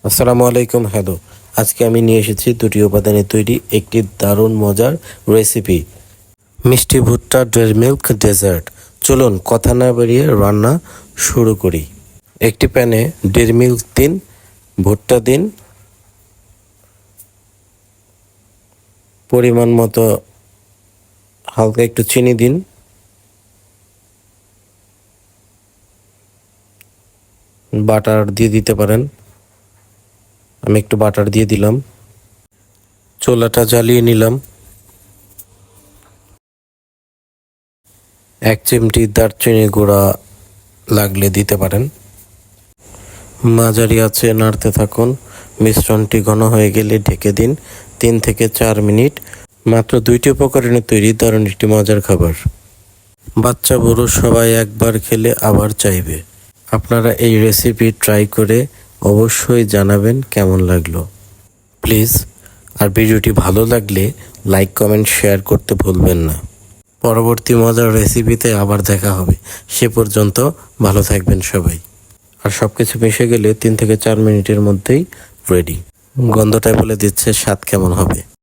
আসসালামু আলাইকুম। হ্যালো, আজকে আমি নিয়ে এসেছি দুটি উপাদানে তৈরি একটি দারুণ মজার রেসিপি, মিষ্টি ভুট্টা ডেয়ারি মিল্ক ডেজার্ট। চলুন কথা না বাড়িয়ে রান্না শুরু করি। একটি প্যানে ডেয়ারি মিল্ক দিন, ভুট্টা দিন, পরিমাণ মতো হালকা একটু চিনি দিন, বাটার দিয়ে দিতে পারেন। আমি একটু বাটার দিয়ে দিলাম, চুলাটা জ্বালিয়ে নিলাম। 1 চিমটি দারচিনি গুঁড়া লাগলে দিতে পারেন। মাঝারি আঁচে নাড়তে থাকুন। মিশ্রণটি ঘন হয়ে গেলে ঢেকে দিন 3 থেকে 4 মিনিট। মাত্র 2টি উপকরণে তৈরি দারুণ একটি মজার খাবার। বাচ্চা বুড়ো সবাই একবার খেলে আবার চাইবে। আপনারা এই রেসিপি ট্রাই করে অবশ্যই জানাবেন কেমন লাগলো। প্লিজ, আর ভিডিওটি ভালো লাগলে লাইক কমেন্ট শেয়ার করতে ভুলবেন না। পরবর্তী মজার রেসিপিতে আবার দেখা হবে। সে পর্যন্ত ভালো থাকবেন সবাই। আর সব কিছু মিশে গেলে 3 থেকে 4 মিনিটের মধ্যেই রেডি। গন্ধটাই বলে দিচ্ছে স্বাদ কেমন হবে।